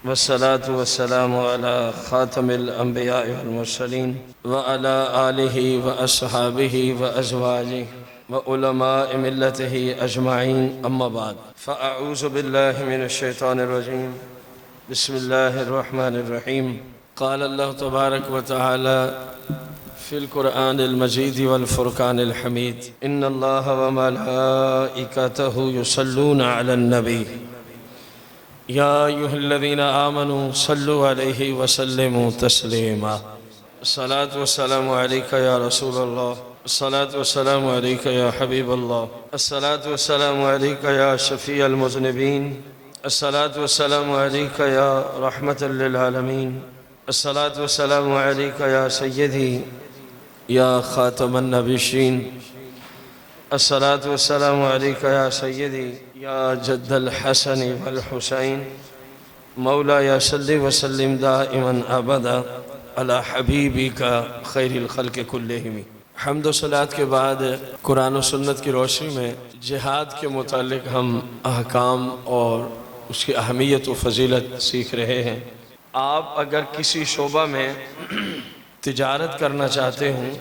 والصلاة والسلام على خاتم الأنبياء والمرسلين وعلى آله وأصحابه وأزواجه وعلماء ملته أجمعين، أما بعد، فأعوذ بالله من الشيطان الرجيم. بسم الله الرحمن الرحيم. قال الله تبارك وتعالى في القرآن المجيد والفرقان الحميد: إن الله وملائكته يصلون على النبي يا أيها الذين آمنوا صلوا عليه وسلموا تسليما. الصلاة والسلام عليك يا رسول الله، الصلاة والسلام عليك يا حبيب الله، الصلاة والسلام عليك يا شفيع المذنبين، الصلاة والسلام عليك يا رحمة للعالمين، الصلاة والسلام عليك يا سيدي يا خاتم النبيين، الصلاة والسلام عليك يا سيدي يا جد الحسن والحسين. مولاي صل وسلم دائما ابدا على حبیبک خیر الخلق کلہم. حمد و صلوات کے بعد قرآن و سنت کی روشنی میں جہاد کے متعلق ہم احکام اور اس کی اہمیت و فضیلت سیکھ رہے ہیں. آپ اگر کسی شعبہ میں تجارت کرنا چاہتے ہوں،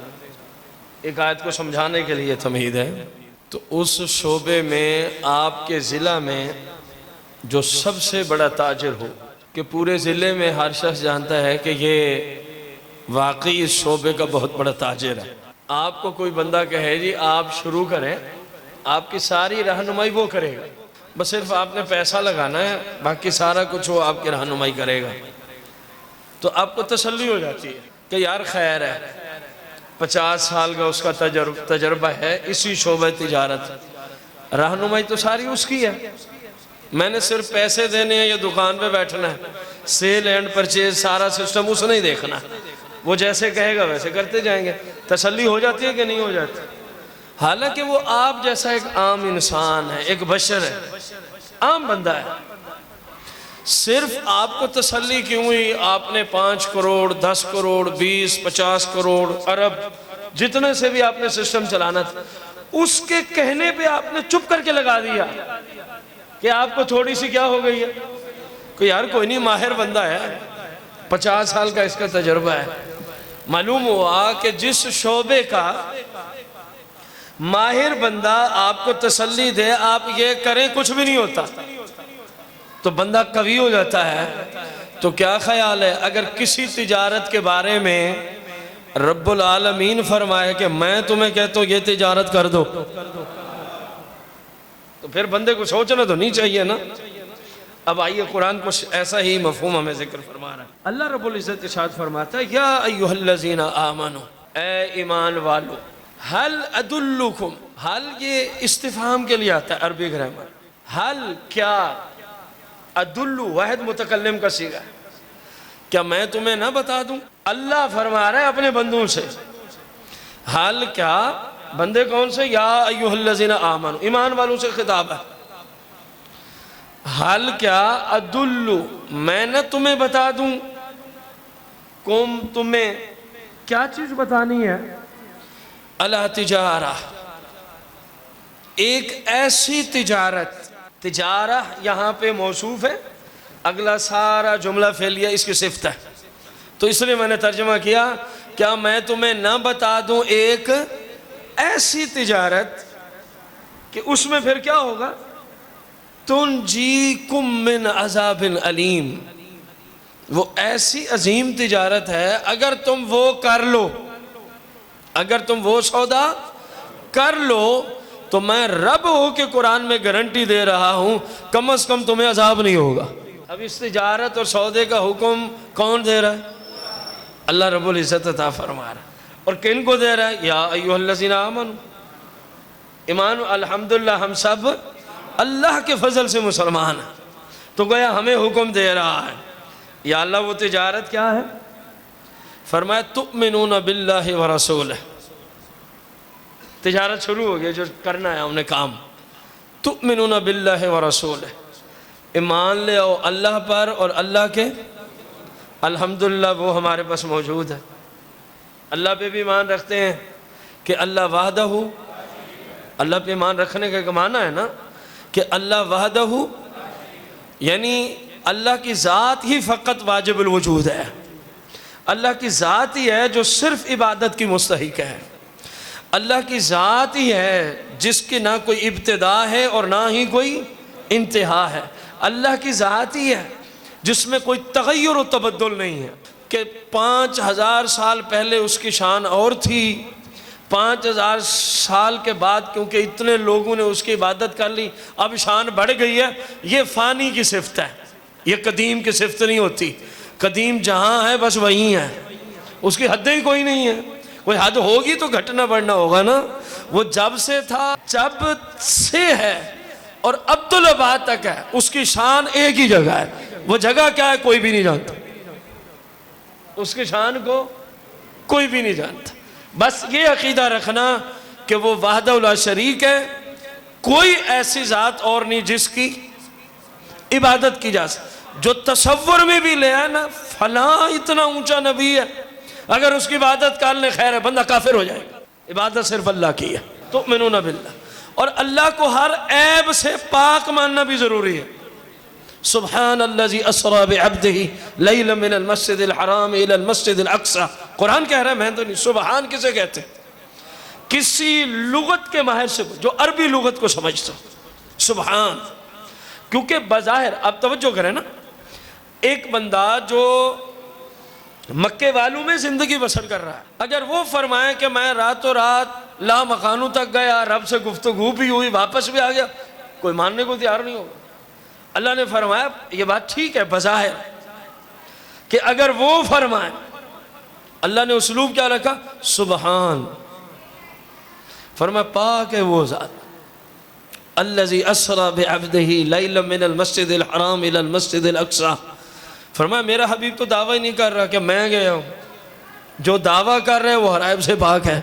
ایک آیت کو سمجھانے کے لیے تمہید ہے، تو اس شعبے میں آپ کے ضلع میں جو سب سے بڑا تاجر ہو، کہ پورے ضلع میں ہر شخص جانتا ہے کہ یہ واقعی اس شعبے کا بہت بڑا تاجر ہے. آپ کو کوئی بندہ کہے جی آپ شروع کریں، آپ کی ساری رہنمائی وہ کرے گا، بس صرف آپ نے پیسہ لگانا ہے، باقی سارا کچھ وہ آپ کی رہنمائی کرے گا. تو آپ کو تسلی ہو جاتی ہے کہ یار خیر ہے، 50 سال کا اس کا تجربہ ہے اسی شعبہ تجارت، رہنمائی تو ساری اس کی ہے، میں نے صرف پیسے دینے ہیں یا دکان پہ بیٹھنا ہے، سیل اینڈ پرچیز سارا سسٹم اس نے ہی دیکھنا، وہ جیسے کہے گا ویسے کرتے جائیں گے. تسلی ہو جاتی ہے کہ نہیں ہو جاتی؟ حالانکہ وہ آپ جیسا ایک عام انسان ہے، ایک بشر ہے، عام بندہ ہے. صرف آپ کو تسلی کیوں ہوئی؟ آپ نے 5 کروڑ 10 کروڑ 20 50 کروڑ ارب جتنے سے بھی آپ نے سسٹم چلانا تھا، اس کے کہنے پہ آپ نے چپ کر کے لگا دیا کہ آپ کو تھوڑی سی کیا ہو گئی ہے کہ یار کوئی نہیں، ماہر بندہ ہے، 50 سال کا اس کا تجربہ ہے. معلوم ہوا کہ جس شعبے کا ماہر بندہ آپ کو تسلی دے آپ یہ کریں کچھ بھی نہیں ہوتا تو بندہ قوی ہو جاتا ہے. تو کیا خیال ہے اگر کسی تجارت کے بارے میں رب العالمین فرمائے کہ میں تمہیں کہتا ہوں یہ تجارت کر دو، تو پھر بندے کو سوچنا تو نہیں چاہیے نا. اب آئیے قرآن کو ایسا ہی مفہوم ہمیں ذکر فرما رہا ہے. اللہ رب العزت ارشاد فرماتا ہے: یا ایھا الذین آمنوا، اے ایمان والو، حل ادلکم، حل یہ استفہام کے لیے آتا ہے عربی گرامر. حل کیا، ادلو واحد متکلم کا صیغہ ہے، کیا میں تمہیں نہ بتا دوں؟ اللہ فرما رہا ہے اپنے بندوں سے. حال کیا، بندے کون سے؟ یا ایھا الذین آمنوا، ایمان والوں سے خطاب ہے. حال کیا، ادلو، میں نہ تمہیں بتا دوں، کم، تمہیں کیا چیز بتانی ہے؟ الا تجارہ، ایک ایسی تجارت. تجارہ یہاں پہ موصوف ہے، اگلا سارا جملہ فعلیہ اس کی صفت ہے، تو اس لیے میں نے ترجمہ کیا کیا میں تمہیں نہ بتا دوں ایک ایسی تجارت کہ اس میں پھر کیا ہوگا؟ تنجیکم من عذاب علیم. وہ ایسی عظیم تجارت ہے اگر تم وہ کر لو، اگر تم وہ سودا کر لو تو میں رب ہو کے قرآن میں گارنٹی دے رہا ہوں کم از کم تمہیں عذاب نہیں ہوگا. اب اس تجارت اور سودے کا حکم کون دے رہا ہے؟ اللہ رب العزت عطا فرما رہا ہے. اور کن کو دے رہا ہے؟ یا ایھا الذین آمنوا. ایمان، الحمدللہ ہم سب اللہ کے فضل سے مسلمان ہیں، تو گویا ہمیں حکم دے رہا ہے. یا اللہ وہ تجارت کیا ہے؟ فرمایا تؤمنون باللہ ورسولہ. تجارت شروع ہو گئی، جو کرنا ہے ہم نے کام. تؤمنون باللہ ورسولہ، ایمان لے آؤ اللہ پر اور اللہ کے. الحمدللہ وہ ہمارے پاس موجود ہے. اللہ پہ بھی ایمان رکھتے ہیں کہ اللہ وحدہ، اللہ پہ ایمان رکھنے کا ایک معنی ہے نا کہ اللہ وحدہ، یعنی اللہ کی ذات ہی فقط واجب الوجود ہے، اللہ کی ذات ہی ہے جو صرف عبادت کی مستحق ہے، اللہ کی ذات ہی ہے جس کی نہ کوئی ابتدا ہے اور نہ ہی کوئی انتہا ہے، اللہ کی ذات ہی ہے جس میں کوئی تغیر و تبدل نہیں ہے کہ 5000 سال پہلے اس کی شان اور تھی، 5000 سال کے بعد کیونکہ اتنے لوگوں نے اس کی عبادت کر لی اب شان بڑھ گئی ہے۔ یہ فانی کی صفت ہے، یہ قدیم کی صفت نہیں ہوتی۔ قدیم جہاں ہے بس وہیں ہے، اس کی حدیں کوئی نہیں ہے، کوئی حد ہوگی تو گھٹنا بڑھنا ہوگا نا۔ وہ جب سے تھا، جب سے ہے اور عبدالآباد تک ہے، اس کی شان ایک ہی جگہ ہے۔ وہ جگہ کیا ہے کوئی بھی نہیں جانتا، اس کی شان کو کوئی بھی نہیں جانتا۔ بس یہ عقیدہ رکھنا کہ وہ وحدہ لا شریک ہے، کوئی ایسی ذات اور نہیں جس کی عبادت کی جا سکے۔ جو تصور میں بھی لے آئے نا فلاں اتنا اونچا نبی ہے، اگر اس کی عبادت کر لیں خیر ہے، بندہ کافر ہو جائے گا۔ عبادت صرف اللہ کی ہے، تؤمنون باللہ، اور اللہ کو ہر عیب سے پاک ماننا بھی ضروری ہے۔ سبحان الذی اسری بعبدہ لیلا من المسجد الحرام الى المسجد الاقصی، قرآن کہہ رہا ہے، میں تو نہیں۔ سبحان کسے کہتے ہیں؟ کسی لغت کے ماہر سے جو عربی لغت کو سمجھتا، سبحان۔ کیونکہ بظاہر آپ توجہ کریں نا، ایک بندہ جو مکے والوں میں زندگی بسر کر رہا ہے، اگر وہ فرمائے کہ میں راتوں رات لا مکانوں تک گیا، رب سے گفتگو بھی ہوئی، واپس بھی آ گیا، کوئی ماننے کو تیار نہیں ہوگا۔ اللہ نے فرمایا یہ بات ٹھیک ہے بظاہر کہ اگر وہ فرمائے، اللہ نے اسلوب کیا رکھا؟ سبحان، فرمایا پاک ہے وہ ذات الذی اسری بعبدہ لیلا من المسجد الحرام الى المسجد الاقصی۔ فرمایا میرا حبیب تو دعویٰ ہی نہیں کر رہا کہ میں گیا ہوں، جو دعویٰ کر رہے وہ ہر عیب سے پاک ہے۔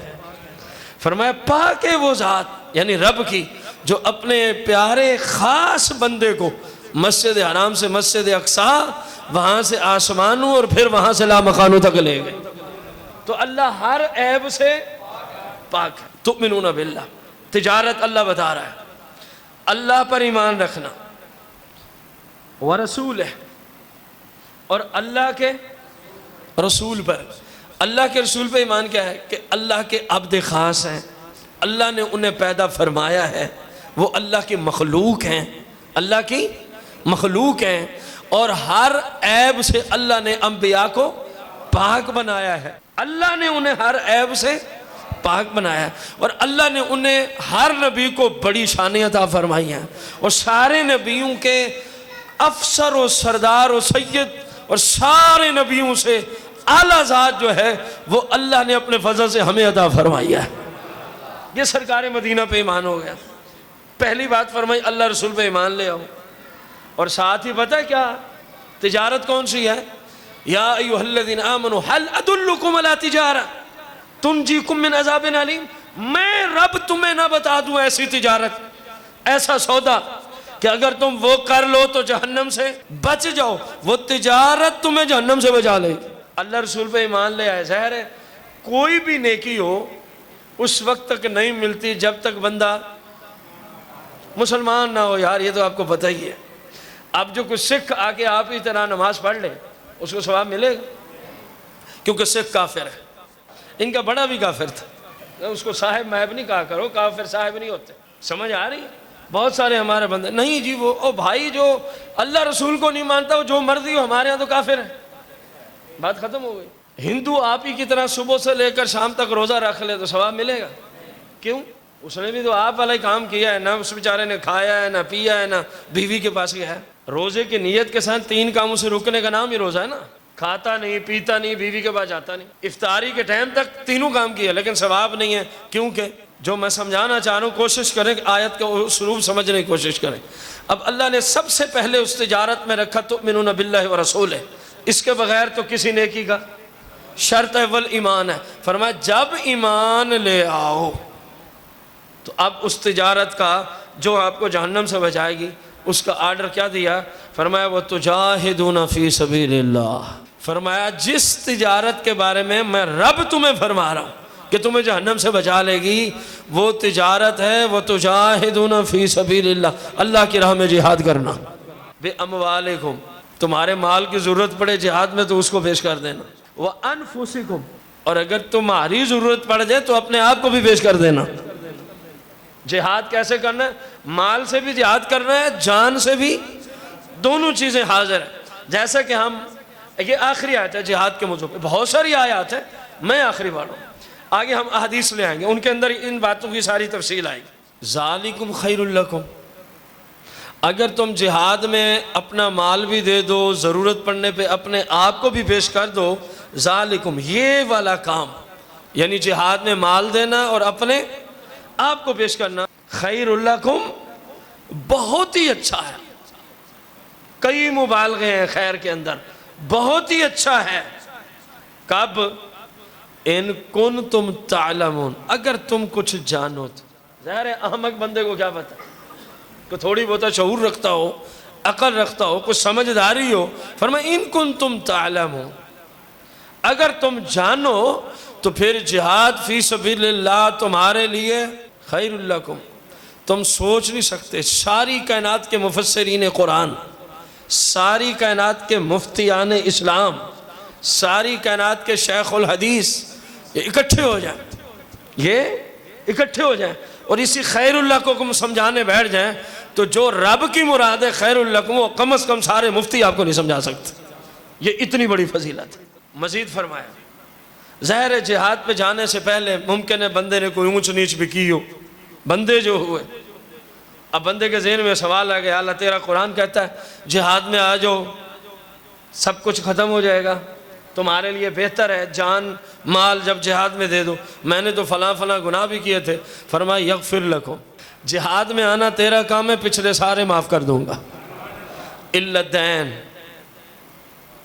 فرمایا پاک ہے وہ ذات، یعنی رب کی، جو اپنے پیارے خاص بندے کو مسجد حرام سے مسجد اقصی، وہاں سے آسمانوں اور پھر وہاں سے لامکانوں تک لے گئے۔ تو اللہ ہر عیب سے پاک ہے۔ تؤمنون باللہ، تجارت اللہ بتا رہا ہے، اللہ پر ایمان رکھنا، ورسولہ، اور اللہ کے رسول پر۔ اللہ کے رسول پہ ایمان کیا ہے؟ کہ اللہ کے عبد خاص ہیں، اللہ نے انہیں پیدا فرمایا ہے، وہ اللہ کی مخلوق ہیں، اللہ کی مخلوق ہیں، اور ہر عیب سے اللہ نے انبیاء کو پاک بنایا ہے۔ اللہ نے انہیں ہر عیب سے پاک بنایا ہے، اور اللہ نے انہیں ہر نبی کو بڑی شانیں عطا فرمائی ہیں، اور سارے نبیوں کے افسر و سردار و سید اور سارے نبیوں سے اعلیٰ ذات جو ہے وہ اللہ نے اپنے فضل سے ہمیں عطا فرمائی ہے۔ یہ سرکار مدینہ پہ ایمان ہو گیا۔ پہلی بات فرمائی اللہ رسول پہ ایمان لے آؤ، اور ساتھ ہی پتہ ہے کیا تجارت کون سی ہے؟ یا ایھا الذین آمنوا هل ادلکم علی تجارہ تنجیکم من عذاب علیم، میں رب تمہیں نہ بتا دوں ایسی تجارت، ایسا سودا کہ اگر تم وہ کر لو تو جہنم سے بچ جاؤ، وہ تجارت تمہیں جہنم سے بچا لے۔ اللہ رسول پہ ایمان لے آئے۔ ظاہر ہے کوئی بھی نیکی ہو اس وقت تک نہیں ملتی جب تک بندہ مسلمان نہ ہو، یار یہ تو آپ کو پتہ ہی ہے۔ اب جو کچھ سکھ آ کے آپ ہی طرح نماز پڑھ لے اس کو ثواب ملے گا، کیونکہ سکھ کافر ہے۔ ان کا بڑا بھی کافر تھا، اس کو صاحب محب نہیں کہا کرو، کافر صاحب نہیں ہوتے۔ سمجھ آ رہی ہے؟ بہت سارے ہمارے بندے نہیں جی وہ او بھائی جو اللہ رسول کو نہیں مانتا وہ جو مرضی ہو ہمارے ہاں تو کافر ہے، بات ختم ہو گئی۔ ہندو آپ ہی کی طرح صبح سے لے کر شام تک روزہ رکھ لے تو ثواب ملے گا؟ کیوں؟ اس نے بھی تو آپ والا ہی کام کیا ہے، نہ اس بیچارے نے کھایا ہے، نہ پیا ہے، نہ بیوی کے پاس گیا ہے۔ روزے کی نیت کے ساتھ 3 کاموں سے رکنے کا نام ہی روزہ ہے نا۔ کھاتا نہیں، پیتا نہیں، بیوی کے پاس جاتا نہیں، افطاری کے ٹائم تک 3 کام کیا لیکن ثواب نہیں ہے۔ کیونکہ جو میں سمجھانا چاہ رہا ہوں کوشش کریں کہ آیت کا اسلوب سمجھنے کی کوشش کریں۔ اب اللہ نے سب سے پہلے اس تجارت میں رکھا تؤمنون باللہ ورسولہ، اس کے بغیر تو کسی نیکی کا شرط اول ایمان ہے۔ فرمایا جب ایمان لے آؤ تو اب اس تجارت کا جو آپ کو جہنم سے بچائے گی اس کا آرڈر کیا دیا؟ فرمایا وَتُجَاهِدُونَ فِي سَبِيلِ اللَّهِ، فرمایا جس تجارت کے بارے میں میں رب تمہیں فرما رہا ہوں کہ تمہیں جہنم سے بچا لے گی، وہ تجارت ہے وَتُجَاهِدُونَ فِي سَبِيلِ اللَّهِ، اللہ کی راہ میں جہاد کرنا۔ بِأَمْوَالِكُمْ، تمہارے مال کی ضرورت پڑے جہاد میں تو اس کو پیش کر دینا، وَأَنفُسِكُمْ، اور اگر تمہاری ضرورت پڑ جائے تو اپنے آپ کو بھی پیش کر دینا۔ جہاد کیسے کرنا ہے؟ مال سے بھی جہاد کرنا ہے، جان سے بھی، دونوں چیزیں حاضر ہیں۔ جیسا کہ ہم، یہ آخری آیت ہے جہاد کے موضوع پہ، بہت ساری آیات ہیں، میں آخری پڑھوں، آگے ہم احادیث لے آئیں گے، ان کے اندر ان باتوں کی ساری تفصیل آئے گی۔ ذالکم خیر لکم، اگر تم جہاد میں اپنا مال بھی دے دو، ضرورت پڑنے پہ اپنے آپ کو بھی پیش کر دو، ذالکم، یہ والا کام، یعنی جہاد میں مال دینا اور اپنے آپ کو پیش کرنا، خیر لکم، بہت ہی اچھا ہے۔ کئی مبالغے ہیں خیر کے اندر، بہت ہی اچھا ہے۔ کب؟ ان کنتم تعلمون، اگر تم کچھ جانو تو۔ ظاہر ہے احمق بندے کو کیا پتا، کہ تھوڑی بہت شعور رکھتا ہو، عقل رکھتا ہو، کچھ سمجھداری ہو، فرمایا ان کنتم تعلمون، اگر تم جانو تو پھر جہاد فی سبیل اللہ تمہارے لیے خیر لکم۔ تم سوچ نہیں سکتے، ساری کائنات کے مفسرین قرآن، ساری کائنات کے مفتیان اسلام، ساری کائنات کے شیخ الحدیث، یہ اکٹھے ہو جائیں اور اسی خیر اللہ کو کم سمجھانے بیٹھ جائیں تو جو رب کی مراد ہے خیر اللہ کو، وہ کم از کم سارے مفتی آپ کو نہیں سمجھا سکتے۔ یہ اتنی بڑی فضیلت ہے۔ مزید فرمایا، ظاہر ہے جہاد پہ جانے سے پہلے ممکن ہے بندے نے کوئی اونچ نیچ بھی کی ہو، بندے جو ہوئے، اب بندے کے ذہن میں سوال آ گیا، اللہ تیرا قرآن کہتا ہے جہاد میں آ جاؤ سب کچھ ختم ہو جائے گا، تمہارے لیے بہتر ہے جان مال جب جہاد میں دے دو، میں نے تو فلاں فلاں گناہ بھی کیے تھے، فرمایا یغفر لکم، جہاد میں آنا تیرا کام ہے، پچھلے سارے معاف کر دوں گا، الا الدین۔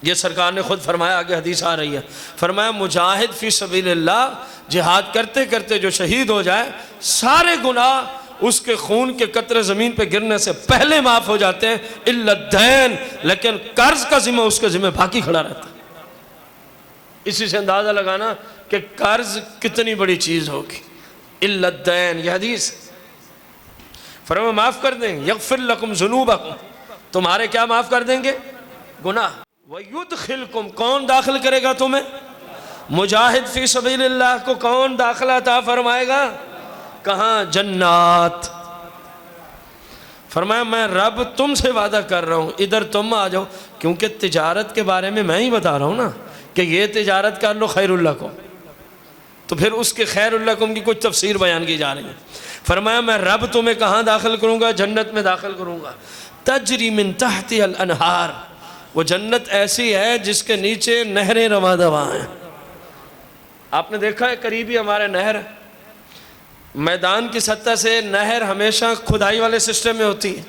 یہ سرکار نے خود فرمایا، آگے حدیث آ رہی ہے، فرمایا مجاہد فی سبیل اللہ جہاد کرتے کرتے جو شہید ہو جائے، سارے گناہ اس کے خون کے قطرے زمین پہ گرنے سے پہلے معاف ہو جاتے ہیں، الا الدین، لیکن قرض کا ذمہ اس کے ذمہ باقی کھڑا رہتا ہے۔ اسی سے اندازہ لگانا کہ قرض کتنی بڑی چیز ہوگی، الا الدین، یہ حدیث فرمایا معاف کر دیں گے، یغفر لکم ذنوبکم، تمہارے کیا معاف کر دیں گے؟ گناہ۔ وَيُدْخِلْكُمْ، کون داخل کرے گا تمہیں؟ مجاہد فی سبیل اللہ کو کون داخلہ عطا فرمائے گا؟ کہاں؟ جنات۔ فرمایا میں رب تم سے وعدہ کر رہا ہوں، ادھر تم آ جاؤ، کیونکہ تجارت کے بارے میں ہی بتا رہا ہوں نا کہ یہ تجارت کر لو خیر لکم، تو پھر اس کے خیر لکم کی کچھ تفسیر بیان کی جا رہی ہے۔ فرمایا میں رب تمہیں کہاں داخل کروں گا؟ جنت میں داخل کروں گا، تجری من تحتها الانہار، وہ جنت ایسی ہے جس کے نیچے نہریں رواں دواں ہیں۔ آپ نے دیکھا ہے قریبی ہمارے نہر، میدان کی سطح سے نہر ہمیشہ کھدائی والے سسٹم میں ہوتی ہے،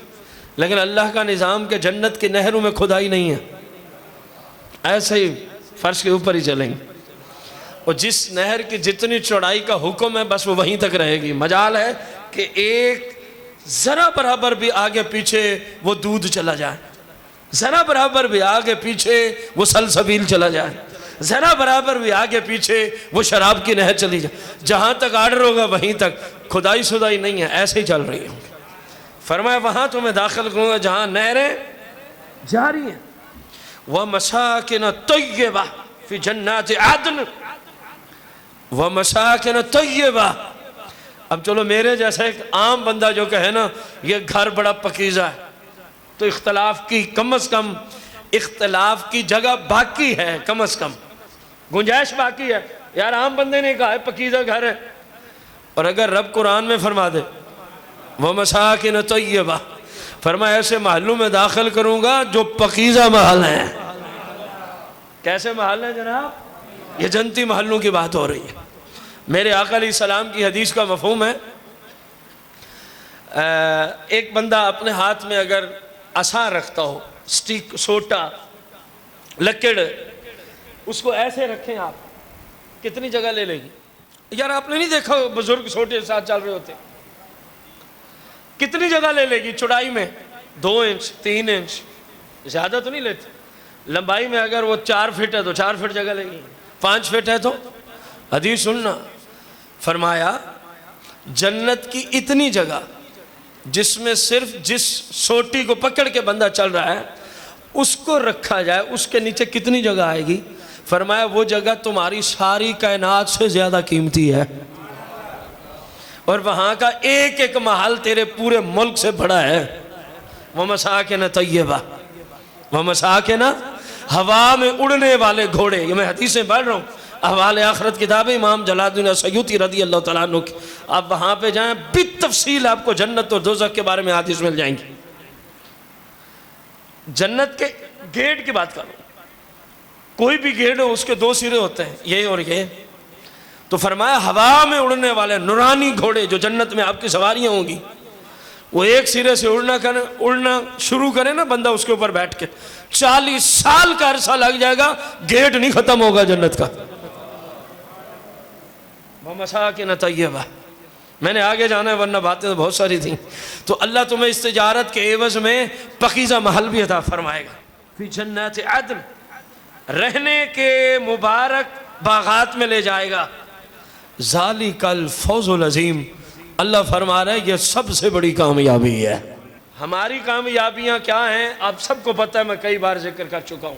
لیکن اللہ کا نظام کہ جنت کی نہروں میں کھدائی نہیں ہے، ایسے ہی فرش کے اوپر ہی چلیں گے، اور جس نہر کی جتنی چوڑائی کا حکم ہے بس وہ وہیں تک رہے گی، مجال ہے کہ ایک ذرا برابر بھی آگے پیچھے وہ دودھ چلا جائے، ذرا برابر بھی آگے پیچھے وہ سلسبیل چلا جائے، ذرا برابر بھی آگے پیچھے وہ شراب کی نہر چلی جائے، جہاں تک آرڈر ہوگا وہیں تک، کھدائی سدائی نہیں ہے، ایسے ہی چل رہی ہوں۔ فرمایا وہاں تمہیں داخل کروں گا جہاں نہریں جاری ہیں، وَمَسَاكِنَ طَيِّبَةً فِي جَنَّاتِ عَدْنٍ، وَمَسَاكِنَ طَيِّبَةً۔ اب چلو میرے جیسا ایک عام بندہ جو کہے نا یہ گھر بڑا پکیزہ ہے، تو اختلاف کی کم از کم اختلاف کی جگہ باقی ہے، کم از کم گنجائش باقی ہے، یار عام بندے نے کہا ہے پکیزہ گھر ہے، اور اگر رب قرآن میں فرما دے وَمَسَاكِنَ طَيِّبَةً، فرمایا ایسے محلوں میں داخل کروں گا جو پکیزہ محل ہیں۔ کیسے محل ہیں جناب؟ یہ جنتی محلوں کی بات ہو رہی ہے۔ میرے آقا علیہ السلام کی حدیث کا مفہوم ہے، ایک بندہ اپنے ہاتھ میں اگر عصا رکھتا ہو، سٹیک، سوٹا، لکڑ، اس کو ایسے رکھیں آپ، کتنی جگہ لے لے گی؟ یار آپ نے نہیں دیکھا بزرگ سوٹے ساتھ چل رہے ہوتے، کتنی جگہ لے لے گی؟ چوڑائی میں 2 انچ 3 انچ، زیادہ تو نہیں لیتے، لمبائی میں اگر وہ 4 فٹ ہے تو 4 فٹ جگہ لے گی، 5 فٹ ہے تو حدیث سننا، فرمایا جنت کی اتنی جگہ جس میں صرف جس سوٹی کو پکڑ کے بندہ چل رہا ہے اس کو رکھا جائے، اس کے نیچے کتنی جگہ آئے گی؟ فرمایا وہ جگہ تمہاری ساری کائنات سے زیادہ قیمتی ہے، اور وہاں کا ایک ایک محل تیرے پورے ملک سے بڑا ہے۔ وَمَسَاكِنَ طَيِّبَةً وَمَسَاكِنَ، ہوا میں اڑنے والے گھوڑے، یہ میں حدیثیں پڑھ رہا ہوں، احوال آخرت کتاب امام جلال الدین سیوطی رضی اللہ تعالیٰ عنہ کی، آپ وہاں پہ جائیں، بالتفصیل آپ کو جنت اور دوزخ کے بارے میں حدیث مل جائیں گی۔ جنت کے گیٹ کی بات کرو، کوئی بھی گیٹ ہو اس کے دو سرے ہوتے ہیں، یہ اور یہ، تو فرمایا ہوا میں اڑنے والے نورانی گھوڑے جو جنت میں آپ کی سواریاں ہوں گی، وہ ایک سرے سے اڑنا شروع کرے نا بندہ اس کے اوپر بیٹھ کے، 40 سال کا عرصہ لگ جائے گا، گیٹ نہیں ختم ہوگا جنت کا۔ وَمَسَاكِنَ طَيِّبَةً، میں نے آگے جانا ہے ورنہ باتیں تو بہت ساری تھیں۔ تو اللہ تمہیں اس تجارت کے عوض میں پاکیزہ محل بھی عطا فرمائے گا، فی جنات عدن، رہنے کے مبارک باغات میں لے جائے گا۔ ذالک الفوز العظیم، اللہ فرما رہا ہے یہ سب سے بڑی کامیابی ہے۔ ہماری کامیابیاں کیا ہیں آپ سب کو پتہ ہے، میں کئی بار ذکر کر چکا ہوں،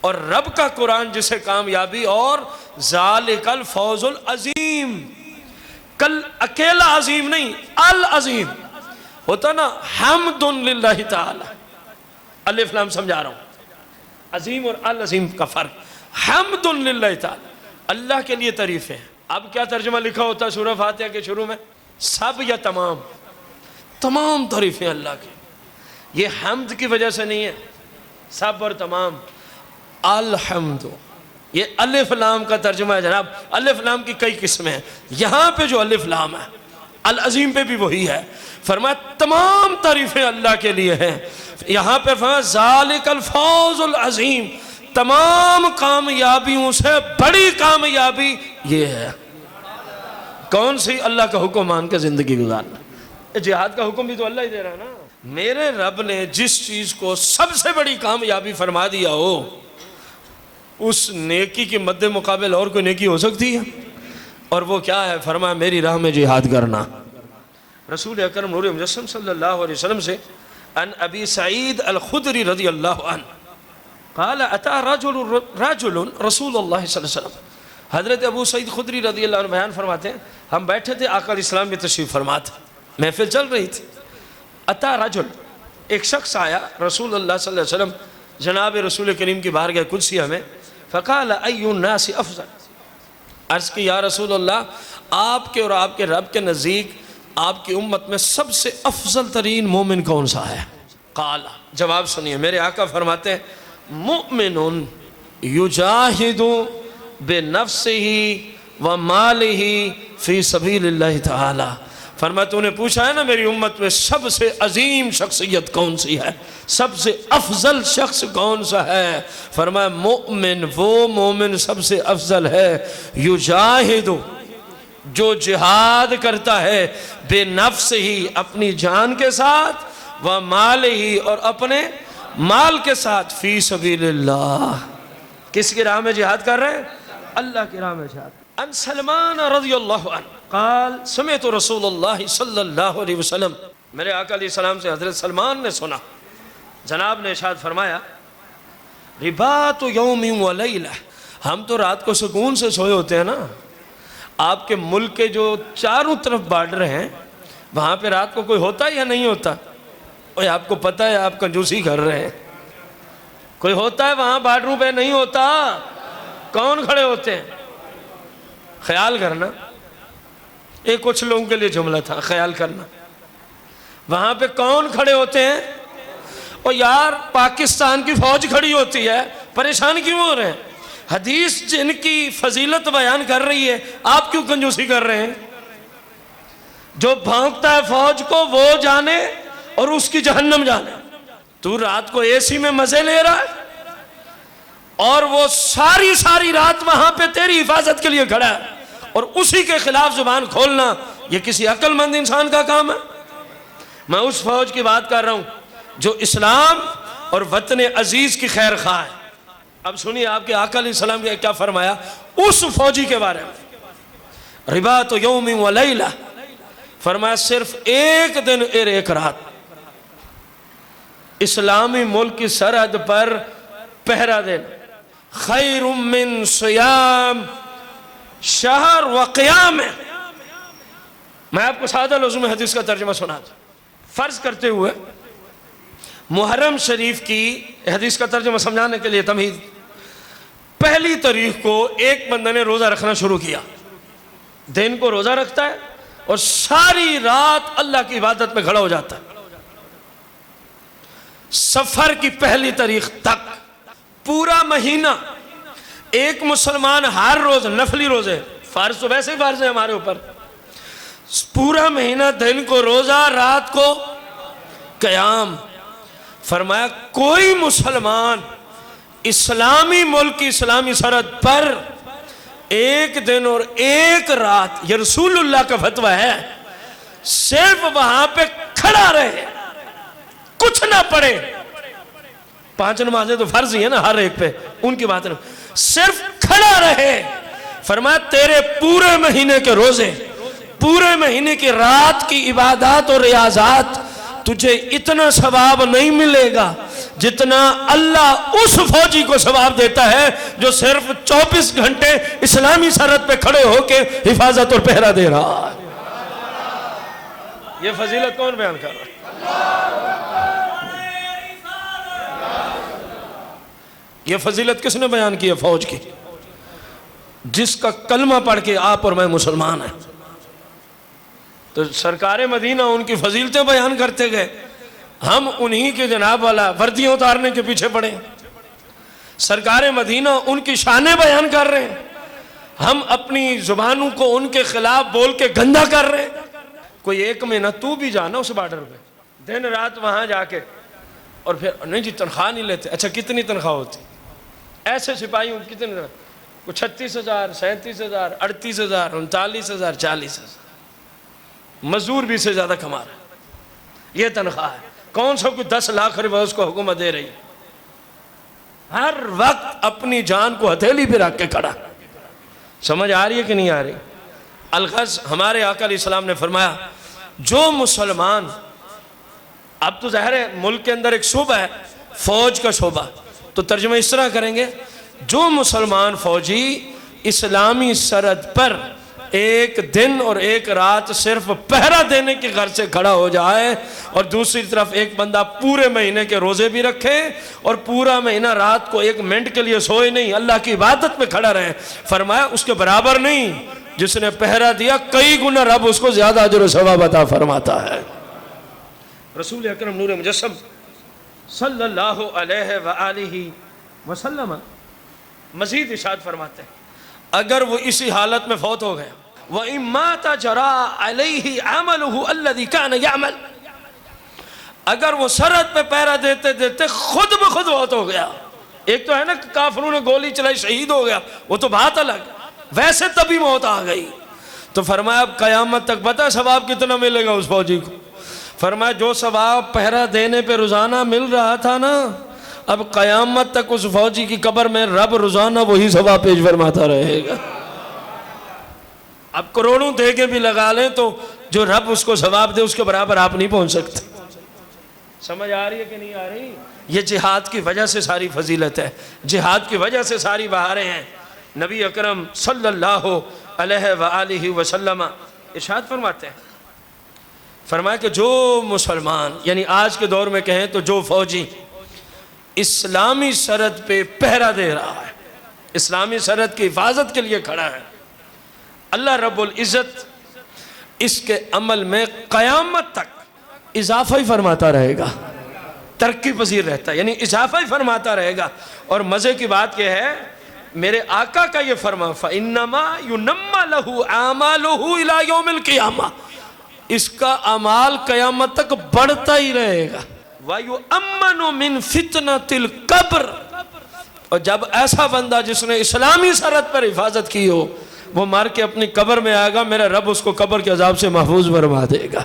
اور رب کا قرآن جسے کامیابی اور ذالک الفوز العظیم، کل اکیلا عظیم نہیں، العظیم ہوتا نا، حمد للہ تعالی، الف لام سمجھا رہا ہوں، عظیم اور العظیم کا فرق، حمد للہ تعالی، اللہ کے لیے تعریفیں۔ اب کیا ترجمہ لکھا ہوتا ہے سورہ فاتحہ کے شروع میں؟ سب یا تمام؟ تمام تعریفیں اللہ کی، یہ حمد کی وجہ سے نہیں ہے، سب اور تمام، الحمد، یہ الف لام کا ترجمہ ہے جناب۔ الف لام کی کئی قسمیں ہیں، یہاں پہ جو الف لام ہے العظیم پہ بھی وہی ہے، فرمایا تمام تعریفیں اللہ کے لیے ہیں۔ یہاں پہ فرمایا ذالک الفوز العظیم، تمام کامیابیوں سے بڑی کامیابی یہ ہے۔ کون سی؟ اللہ کا حکم مان کے زندگی گزارنا۔ جہاد کا حکم بھی تو اللہ ہی دے رہا ہے نا۔ میرے رب نے جس چیز کو سب سے بڑی کامیابی فرما دیا ہو، اس نیکی کے مد مقابل اور کوئی نیکی ہو سکتی ہے؟ اور وہ کیا ہے؟ فرمایا میری راہ میں جہاد کرنا۔ رسول اکرم نور مجسم صلی اللہ علیہ وسلم سے ان ابی سعید الخدری رضی اللہ عنہ قال اتى رجل رسول اللہ صلی اللہ علیہ وسلم، حضرت ابو سعید خدری رضی اللہ عنہ بیان فرماتے ہیں ہم بیٹھے تھے، آقا علیہ السلام کی تشریف فرما تھے، محفل چل رہی تھی، اتا رجل، ایک شخص آیا رسول اللہ صلی اللہ علیہ وسلم جناب رسول کریم کی بارگاہ قدسیہ میں، فقال ای الناس افضل، عرض کی یا رسول اللہ آپ کے اور آپ کے رب کے نزدیک آپ کی امت میں سب سے افضل ترین مومن کون سا ہے؟ قال، جواب سنیے، میرے آقا فرماتے ہیں مؤمن یجاہد بنفسہ ومالہ فی سبیل اللہ تعالی، فرمایا تو نے پوچھا ہے نا میری امت میں سب سے عظیم شخصیت کون سی ہے، سب سے افضل شخص کون سا ہے؟ فرمایا مؤمن، وہ مومن سب سے افضل ہے، یجاہد، جو جہاد کرتا ہے، بے نفس ہی، اپنی جان کے ساتھ، ومالہ ہی، اور اپنے مال کے ساتھ، فی سبیل اللہ، کس کی راہ میں جہاد کر رہے ہیں؟ اللہ کی راہ میں جہاد۔ ان سلمان رضی اللہ عنہ قال سمعت رسول اللہ صلی اللہ علیہ وسلم، میرے آقا علیہ السلام سے حضرت سلمان نے سنا، جناب نے ارشاد فرمایا رباط یوم و لیلہ، ہم تو رات کو سکون سے سوئے ہوتے ہیں نا، آپ کے ملک کے جو چاروں طرف بارڈر ہیں وہاں پہ رات کو کوئی ہوتا ہے یا نہیں ہوتا؟ اوہ آپ کو پتہ ہے آپ کنجوسی کر رہے ہیں، کوئی ہوتا ہے وہاں بارڈروں پہ؟ نہیں ہوتا۔ کون کھڑے ہوتے ہیں؟ خیال کرنا، ایک کچھ لوگوں کے لیے جملہ تھا، خیال کرنا، وہاں پہ کون کھڑے ہوتے ہیں؟ اور یار پاکستان کی فوج کھڑی ہوتی ہے، پریشان کیوں ہو رہے ہیں؟ حدیث جن کی فضیلت بیان کر رہی ہے، آپ کیوں کنجوسی کر رہے ہیں؟ جو بھونکتا ہے فوج کو وہ جانے اور اس کی جہنم جانے۔ تو رات کو اے سی میں مزے لے رہا ہے اور وہ ساری رات وہاں پہ تیری حفاظت کے لیے کھڑا ہے، اور اسی کے خلاف زبان کھولنا یہ کسی عقل مند انسان کا کام ہے؟ میں اس فوج کی بات کر رہا ہوں جو اسلام اور وطن عزیز کی خیر خواہ ہے۔ اب سنیے آپ کے آقا علیہ السلام نے کیا فرمایا اس فوجی کے بارے میں، رباط یوم و لیلہ، فرمایا صرف ایک دن اور ایک رات، اسلامی ملک کی سرحد پر پہرا دینا خیر من صیام شہر و قیام. میں آپ کو سادہ لفظوں میں حدیث کا ترجمہ سنا دوں. فرض کرتے ہوئے محرم شریف کی حدیث کا ترجمہ سمجھانے کے لیے تمہید. پہلی تاریخ کو ایک بندہ نے روزہ رکھنا شروع کیا. دن کو روزہ رکھتا ہے اور ساری رات اللہ کی عبادت میں کھڑا ہو جاتا ہے. سفر کی پہلی تاریخ تک پورا مہینہ ایک مسلمان ہر روز نفلی روزے، فرض تو ویسے ہی فرض ہے ہمارے اوپر، پورا مہینہ دن کو روزہ رات کو قیام. فرمایا کوئی مسلمان اسلامی ملک کی اسلامی سرحد پر ایک دن اور ایک رات، یہ رسول اللہ کا فتویٰ ہے، صرف وہاں پہ کھڑا رہے، کچھ نہ پڑھے. 5 نمازیں تو فرض ہی ہیں نا ہر ایک پہ، ان کی بات نہیں، صرف کھڑا رہے. فرمایا تیرے پورے مہینے کے روزے، پورے مہینے کی رات کی عبادات اور ریاضات تجھے اتنا ثواب نہیں ملے گا جتنا اللہ اس فوجی کو ثواب دیتا ہے جو صرف 24 گھنٹے اسلامی سرحد پہ کھڑے ہو کے حفاظت اور پہرا دے رہا ہے. یہ فضیلت کون بیان کر رہا ہے؟ یہ فضیلت کس نے بیان کی ہے؟ فوج کی، جس کا کلمہ پڑھ کے آپ اور میں مسلمان ہیں. تو سرکار مدینہ ان کی فضیلتیں بیان کرتے گئے، ہم انہی کے جناب والا وردیاں اتارنے کے پیچھے پڑے. سرکار مدینہ ان کی شانیں بیان کر رہے ہیں، ہم اپنی زبانوں کو ان کے خلاف بول کے گندا کر رہے ہیں. کوئی ایک مہینہ تو بھی جانا اس بارڈر پہ، دن رات وہاں جا کے، اور پھر نہیں جی تنخواہ نہیں لیتے. اچھا کتنی تنخواہ ہوتی؟ ایسے سپاہیوں کتنے؟ کوئی 36,000 37,000 38,000 39,000 40,000. مزدور بھی سے زیادہ کما رہا ہے. یہ تنخواہ ہے. کون سا کوئی 10 لاکھ روپے اس کو حکومت دے رہی ہے؟ ہر وقت اپنی جان کو ہتھیلی پہ رکھ کے کھڑا. سمجھ آ رہی ہے کہ نہیں آ رہی؟ الغز ہمارے آقا علیہ السلام نے فرمایا جو مسلمان، اب تو ظاہر ہے ملک کے اندر ایک شعبہ ہے فوج کا شعبہ، تو ترجمہ اس طرح کریں گے، جو مسلمان فوجی اسلامی سرحد پر ایک دن اور ایک رات صرف پہرا دینے کی غرض سے کھڑا ہو جائے، اور دوسری طرف ایک بندہ پورے مہینے کے روزے بھی رکھے اور پورا مہینہ رات کو 1 منٹ کے لیے سوئے نہیں، اللہ کی عبادت میں کھڑا رہے، فرمایا اس کے برابر نہیں. جس نے پہرا دیا کئی گنا رب اس کو زیادہ اجر و ثواب عطا فرماتا ہے. رسول اکرم نور مجسم صلی اللہ علیہ وآلہ وسلم مزید ارشاد فرماتے ہیں اگر وہ اسی حالت میں فوت ہو گیا وَإِن مَاتَ جَرَا عَلَيْهِ عَمَلُهُ الَّذِي كَانَ يَعْمَلُ، اگر وہ سرحد پہ پہرا دیتے دیتے خود بخود فوت ہو گیا. ایک تو ہے نا کافروں نے گولی چلائی شہید ہو گیا، وہ تو بات الگ، ویسے تبھی موت آ گئی. تو فرمایا اب قیامت تک پتہ ثواب کتنا ملے گا اس فوجی کو؟ فرمایا جو ثواب پہرا دینے پہ روزانہ مل رہا تھا نا، اب قیامت تک اس فوجی کی قبر میں رب روزانہ وہی ثواب پیش فرماتا رہے گا. اب کروڑوں دیگیں بھی لگا لیں تو جو رب اس کو ثواب دے اس کے برابر آپ نہیں پہنچ سکتے. سمجھ آ رہی ہے کہ نہیں آ رہی؟ یہ جہاد کی وجہ سے ساری فضیلت ہے، جہاد کی وجہ سے ساری بہاریں ہیں. نبی اکرم صلی اللہ علیہ وآلہ وسلم ارشاد فرماتے ہیں، فرمایا کہ جو مسلمان، یعنی آج کے دور میں کہیں تو جو فوجی اسلامی سرحد پہ پہرا دے رہا ہے، اسلامی سرحد کی حفاظت کے لیے کھڑا ہے، اللہ رب العزت اس کے عمل میں قیامت تک اضافہ ہی فرماتا رہے گا، ترقی پذیر رہتا ہے، یعنی اضافہ ہی فرماتا رہے گا. اور مزے کی بات یہ ہے میرے آقا کا یہ فرما فَإِنَّمَا يُنَمَّ لَهُ عَمَالُهُ إِلَى يَوْمِ الْقِيَامَةِ، اس کا اعمال قیامت تک بڑھتا ہی رہے گا. وَيُؤَمَّنُ مِنْ فِتْنَةِ الْقَبْرِ، اور جب ایسا بندہ جس نے اسلامی سرحد پر حفاظت کی ہو وہ مار کے اپنی قبر میں آئے گا، میرا رب اس کو قبر کے عذاب سے محفوظ فرما دے گا،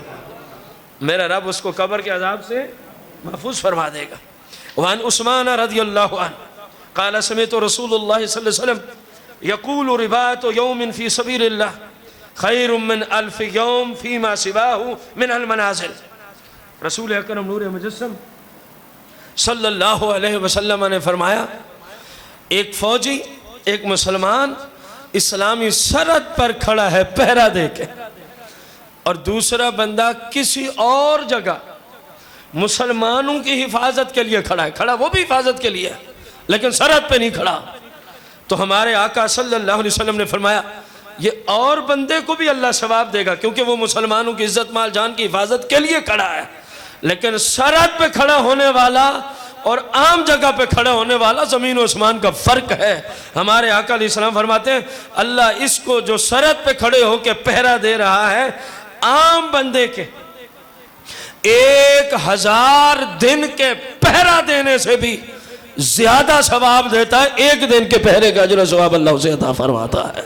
میرا رب اس کو قبر کے عذاب سے محفوظ فرما دے گا. وعن عثمان رضی اللہ عنہ قال سمعت رسول اللہ صلی اللہ علیہ وسلم یقول رباط یوم فی سبیل اللہ خیر من 1000 یوم فیما سواہ من المنازل. رسول اکرم نور مجسم صلی اللہ علیہ وسلم نے فرمایا ایک فوجی، ایک مسلمان اسلامی سرحد پر کھڑا ہے پہرا دے کے، اور دوسرا بندہ کسی اور جگہ مسلمانوں کی حفاظت کے لیے کھڑا ہے، کھڑا وہ بھی حفاظت کے لیے لیکن سرحد پہ نہیں کھڑا. تو ہمارے آقا صلی اللہ علیہ وسلم نے فرمایا یہ اور بندے کو بھی اللہ ثواب دے گا کیونکہ وہ مسلمانوں کی عزت مال جان کی حفاظت کے لیے کھڑا ہے، لیکن سرحد پہ کھڑا ہونے والا اور عام جگہ پہ کھڑا ہونے والا زمین و آسمان کا فرق ہے. ہمارے آقا علیہ السلام فرماتے ہیں اللہ اس کو جو سرحد پہ کھڑے ہو کے پہرا دے رہا ہے عام بندے کے 1000 دن کے پہرا دینے سے بھی زیادہ ثواب دیتا ہے. ایک دن کے پہرے کا اجر و ثواب اللہ اسے عطا فرماتا ہے.